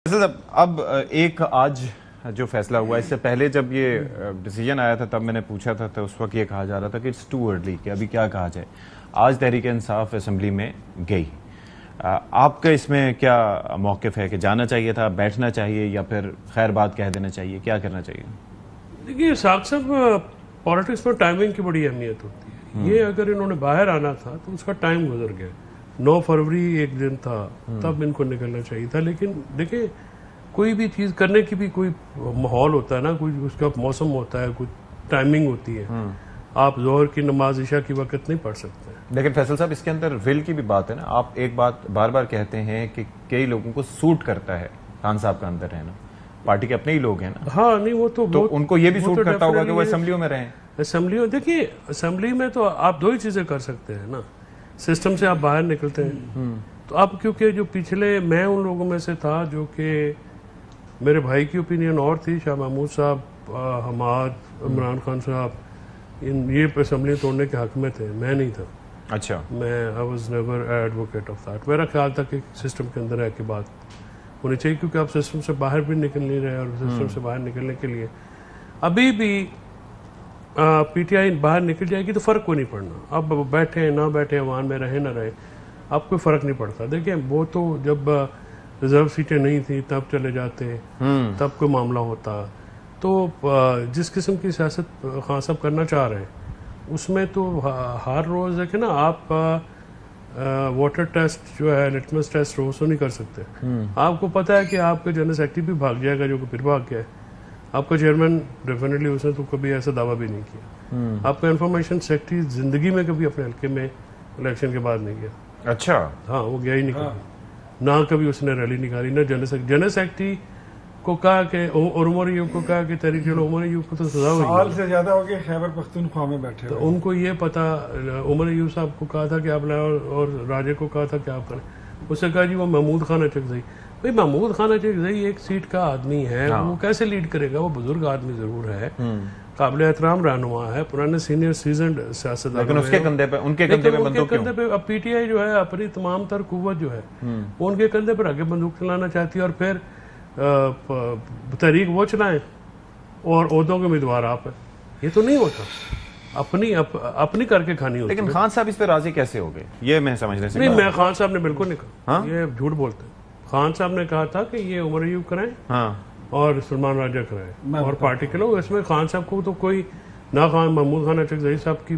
अब एक आज जो फैसला हुआ, इससे पहले जब ये डिसीजन आया था तब मैंने पूछा था तो उस वक्त ये कहा जा रहा था कि इट्स टू अर्ली कि अभी क्या कहा जाए। आज तहरीक इंसाफ असेंबली में गई, आपका इसमें क्या मौक़िफ़ है कि जाना चाहिए था, बैठना चाहिए या फिर खैर बात कह देना चाहिए, क्या करना चाहिए? देखिए साहब साहब, पॉलिटिक्स में टाइमिंग की बड़ी अहमियत होती है। ये अगर इन्होंने बाहर आना था तो उसका टाइम गुजर गया। 9 फरवरी एक दिन था, तब इनको निकलना चाहिए था। लेकिन देखिए कोई भी चीज़ करने की भी कोई माहौल होता है ना, कोई उसका मौसम होता है, कुछ टाइमिंग होती है। आप जोहर की नमाज इशा की वक्त नहीं पढ़ सकते। लेकिन फैसल साहब, इसके अंदर विल की भी बात है ना। आप एक बात बार बार कहते हैं कि कई लोगों को सूट करता है खान साहब का अंदर रहना, पार्टी के अपने ही लोग हैं ना। हाँ नहीं, वो तो उनको ये भी सूट करता होगा कि वो असेंबलियों में रहें। असेंबलियों, देखिए असेंबली में तो आप दो ही चीज़ें कर सकते हैं ना, सिस्टम से आप बाहर निकलते हैं। तो अब क्योंकि जो पिछले, मैं उन लोगों में से था जो कि मेरे भाई की ओपिनियन और थी, शाह महमूद साहब, हमाद, इमरान खान साहब, ये असेंबली तोड़ने के हक में थे, मैं नहीं था। अच्छा, मैं I was never advocate of that. मेरा ख्याल था कि सिस्टम के अंदर है कि बात होनी चाहिए, क्योंकि आप सिस्टम से बाहर भी निकल नहीं रहे, और सिस्टम से बाहर निकलने के लिए अभी भी पीटीआई बाहर निकल जाएगी तो फ़र्क को नहीं पड़ना। अब बैठे ना बैठे, अवान में रहे ना रहे, अब कोई फ़र्क नहीं पड़ता। देखिए वो तो जब रिजर्व सीटें नहीं थी तब चले जाते, तब कोई मामला होता। तो जिस किस्म की सियासत खान साहब करना चाह रहे हैं उसमें तो हर रोज़ देखें ना आप, वाटर टेस्ट जो है, लिटमस टेस्ट रोज़ तो नहीं कर सकते। आपको पता है कि आपका जनरल सेक्रेटरी भी भाग जाएगा, जो कि फिर भाग गया है। आपका चेयरमैन डेफिनेटली, उसने तो कभी ऐसा दावा भी नहीं किया। आपका इंफॉर्मेशन सेक्रेटरी जिंदगी में कभी अपने हल्के में इलेक्शन के बाद नहीं गया। अच्छा, हाँ, वो गया ही नहीं कभी। ना कभी उसने रैली निकाली, ना जनरल सेक्रेटरी को कहा कि, और उमर अयूब को कहा कि तहरीक उमर अयूब को तो सजा हुई, साल से ज्यादा हो गया खैबर पख्तूनख्वा में बैठे। तो उनको ये पता, उमर अयूब साहब को कहा था कि आप लाए, और राजे को कहा था कि आप करें। उसने कहा जी वो महमूद खान अचकज़ई। भाई महमूद खान अचकज़ई एक सीट का आदमी है, वो कैसे लीड करेगा? वो बुजुर्ग आदमी जरूर है, काबिल एहतराम रहनुमा है, पुराने सीनियर सीजन्ड सियासतदान, लेकिन उसके कंधे पे, उनके कंधे पे बंदूक क्यों? कंधे पे अब पीटीआई जो है अपनी तमाम तर कुव्वत जो है वो उनके कंधे पर आगे बंदूक चलाना चाहती है, और फिर तहरीक वो चलाएं और ओहदों के उम्मीदवार आप है। ये तो नहीं होता, अपनी करके खानी होती। लेकिन खान साहब इस पे राजी कैसे हो गए, ये मैं समझने से नहीं, मैं खान साहब ने बिल्कुल नहीं कहा, ये झूठ बोलते हैं। खान साहब ने कहा था कि ये उमर अयूब कराएं और सलमान राजा कराएं और पार्टी के लोग। इसमें खान साहब को तो कोई ना, खान महमूद खान अचकज़ई साहब की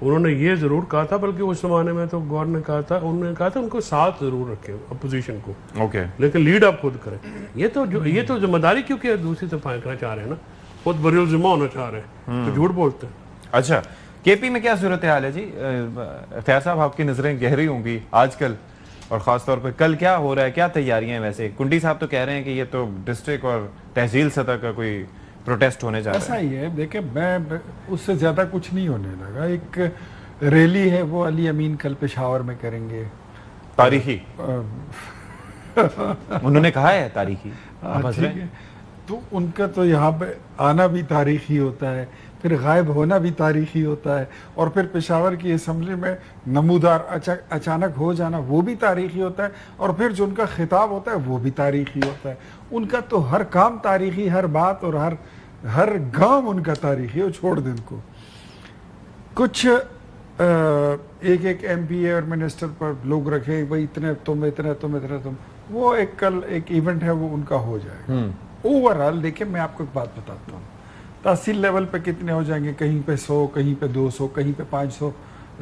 उन्होंने ये जरूर कहा था, बल्कि उस जमाने में तो गौर ने कहा था, उन्होंने कहा था उनको साथ जरूर रखें अपोजिशन को, लेकिन लीड आप खुद करें। ये तो जिम्मेदारी, क्योंकि दूसरी तरफ फेंकना चाह रहे हैं ना, खुद बरीउल जिम्मा होना चाह रहे हैं, तो झूठ बोलते हैं। अच्छा, केपी में क्या सूरत हाल है जी? इख्तियार साहब, आपकी नजरें गहरी होंगी आजकल, और खासतौर पर कल क्या हो रहा है, क्या तैयारियां हैं? वैसे कुंडी साहब तो कह रहे हैं कि ये तो डिस्ट्रिक्ट और तहसील सतह का कोई प्रोटेस्ट होने जा रहा है। ऐसा ही है। देखिए, मैं उससे ज्यादा कुछ नहीं होने लगा। एक रैली है, वो अली अमीन कल पेशावर में करेंगे, तारीखी उन्होंने कहा है तारीखी। ठीक है, तो उनका तो यहाँ पे आना भी तारीखी होता है, फिर गायब होना भी तारीखी होता है, और फिर पेशावर की असेंबली में नमूदार अचानक हो जाना वो भी तारीखी होता है, और फिर जो उनका खिताब होता है वो भी तारीखी होता है। उनका तो हर काम तारीखी, हर बात और हर गांव उनका तारीखी है। छोड़ दें उनको, कुछ एक एमपी और मिनिस्टर पर लोग रखे, भाई इतने तुम, इतने तुम, इतने तुम, वो एक कल एक इवेंट है, वो उनका हो जाएगा। ओवरऑल देखिए, मैं आपको एक बात बताता हूँ, तहसील लेवल पे कितने हो जाएंगे? कहीं पे 100, कहीं पे 200, कहीं पे 500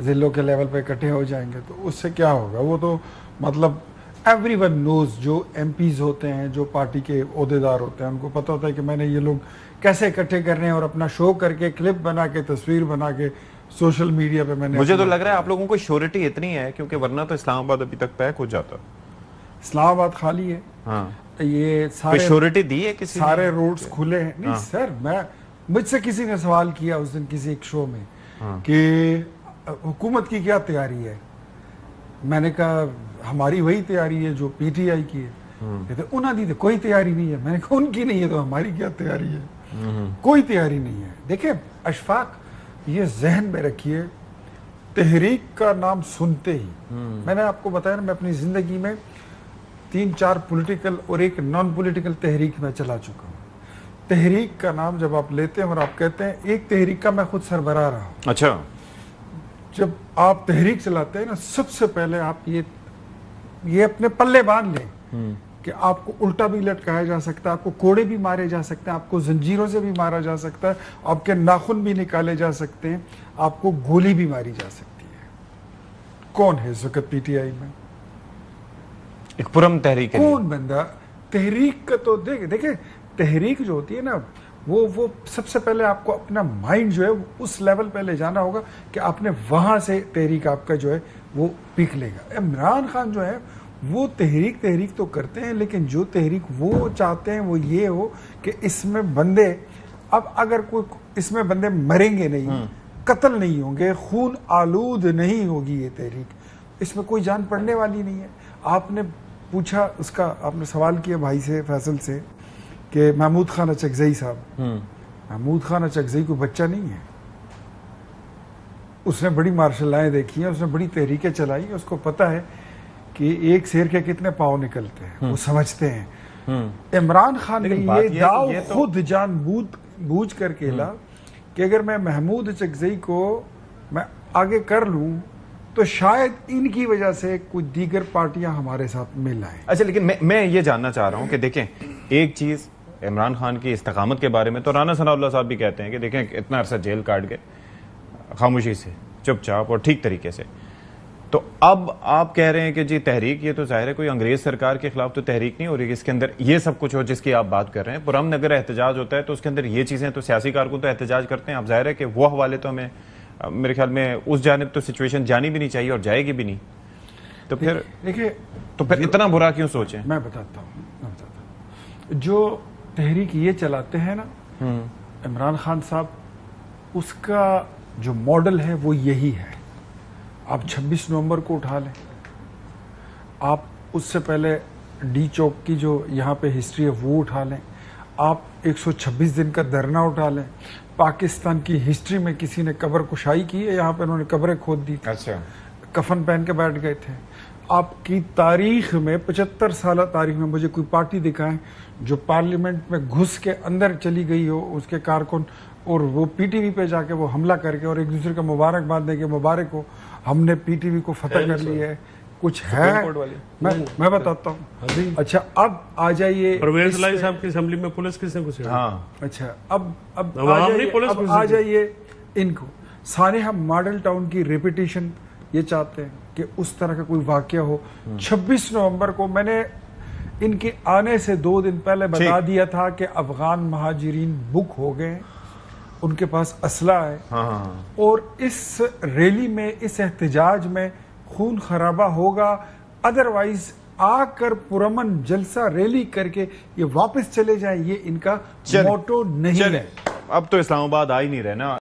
जिलों के लेवल पे इकट्ठे हो जाएंगे। तो उससे क्या होगा? वो तो मतलब एवरीवन नोज, जो एमपीज होते हैं, जो पार्टी के ओहदेदार होते हैं, उनको पता होता है कि मैंने ये लोग कैसे इकट्ठे करने हैं, और अपना शो करके, क्लिप बना के, तस्वीर बना के सोशल मीडिया पे मैंने। मुझे तो लग रहा है आप लोगों को श्योरिटी इतनी है, क्योंकि वरना तो इस्लामाबाद अभी तक पैक हो जाता। इस्लामाबाद खाली है। ये सारे श्योरिटी दी है किसी, सारे रोड्स खुले हैं। नहीं सर, मुझसे किसी ने सवाल किया उस दिन किसी एक शो में कि हुकूमत की क्या तैयारी है। मैंने कहा हमारी वही तैयारी है जो पीटीआई की है। कहते उन्होंने दी तो कोई तैयारी नहीं है। मैंने कहा उनकी नहीं है तो हमारी क्या तैयारी है? कोई तैयारी नहीं है। देखिए अशफाक, ये जहन में रखिए, तहरीक का नाम सुनते ही, मैंने आपको बताया ना, मैं अपनी जिंदगी में 3-4 पॉलिटिकल और एक नॉन पॉलिटिकल तहरीक में चला चुका हूँ। तहरीक का नाम जब आप लेते हैं और आप कहते हैं एक तहरीक का मैं खुद सरबराह रहा हूँ। अच्छा, जब आप तहरीक चलाते हैं ना, सबसे पहले आप ये अपने पल्ले बांध लें कि आपको उल्टा भी लटकाया जा सकता है, आपको कोड़े भी मारे जा सकते हैं, आपको जंजीरों से भी मारा जा सकता है, आपके नाखून भी निकाले जा सकते हैं, आपको गोली भी मारी जा सकती है। कौन है इस वक्त पीटीआई में? एक पुरम तहरीक है। कौन बंदा तहरीक का तो देखिए तहरीक जो होती है ना, वो सबसे पहले आपको अपना माइंड जो है उस लेवल पे ले जाना होगा कि आपने वहां से तहरीक आपका जो है वो पीक लेगा। इमरान खान जो है वो तहरीक तो करते हैं, लेकिन जो तहरीक वो चाहते हैं वो ये हो कि इसमें बंदे, अब अगर कोई इसमें बंदे मरेंगे नहीं, कत्ल नहीं होंगे, खून आलूद नहीं होगी ये तहरीक, इसमें कोई जान पड़ने वाली नहीं है। आपने पूछा उसका, आपने सवाल किया भाई से, फैसल से, कि महमूद खान अचकजई साहब, महमूद खान अचकजई कोई बच्चा नहीं है। उसने बड़ी मार्शल लॉ देखी है, उसने बड़ी तहरीकें चलाई है, उसको पता है कि एक शेर के कितने पाँव निकलते हैं, वो समझते हैं। इमरान खान ने ये दाव खुद जानबूझ कर खेला कि अगर मैं महमूद अचकजई को मैं आगे कर लूं तो शायद इनकी वजह से कोई दीगर पार्टियां हमारे साथ मिल आए। अच्छा, लेकिन मैं ये जानना चाह रहा हूं कि देखें, एक चीज इमरान खान की इस्तकामत के बारे में तो राना सनाउल्लाह साहब भी कहते हैं कि देखें इतना अरसा जेल काट गए खामोशी से, चुपचाप और ठीक तरीके से। तो अब आप कह रहे हैं कि जी तहरीक, ये तो जाहिर है कोई अंग्रेज सरकार के खिलाफ तो तहरीक नहीं हो रही, इसके अंदर ये सब कुछ हो जिसकी आप बात कर रहे हैं। पुरअमन अगर एहतजाज होता है तो उसके अंदर ये चीजें, तो सियासी कारकुन तो एहतजाज करते हैं। अब जाहिर है कि वो हवाले तो हमें, मेरे ख्याल में उस जानिब तो सिचुएशन जानी भी नहीं चाहिए और जाएगी भी नहीं। तो फिर देखिए, तो फिर इतना बुरा क्यों सोचें? मैं बताता हूँ। जो तहरीक ये चलाते हैं ना इमरान खान साहब, उसका जो मॉडल है वो यही है। आप 26 नवंबर को उठा लें, आप उससे पहले डी चौक की जो यहाँ पे हिस्ट्री है वो उठा लें, आप 126 दिन का धरना उठा लें, पाकिस्तान की हिस्ट्री में किसी ने कब्र कुशाई की है, यहाँ पे उन्होंने कब्रें खोद दी। अच्छा, कफन पहन के बैठ गए थे। आपकी तारीख में 75 साल तारीख में मुझे कोई पार्टी दिखाएं जो पार्लियामेंट में घुस के अंदर चली गई हो, उसके कारकुन, और वो पीटीवी पे जाके वो हमला करके और एक दूसरे का मुबारकबाद देके मुबारक हो हमने पीटीवी को फतह कर लिया है, कुछ है? मैं बताता हूँ। अच्छा, अब आ जाइए परवेज लाई साहब की असेंबली में पुलिस किसने घुसे? हाँ, अच्छा, अब आ जाइए इनको सारे हम मॉडल टाउन की रेपिटेशन ये चाहते हैं कि उस तरह का कोई वाकया हो। 26 नवंबर को मैंने इनके आने से 2 दिन पहले बता दिया था कि अफगान महाजिरीन बुक हो गए, उनके पास असला है। हाँ। और इस रैली में, इस एहतजाज में खून खराबा होगा, अदरवाइज आकर पुरअमन जलसा रैली करके ये वापस चले जाए, ये इनका मोटो नहीं है। अब तो इस्लामाबाद आ ही नहीं रहे ना।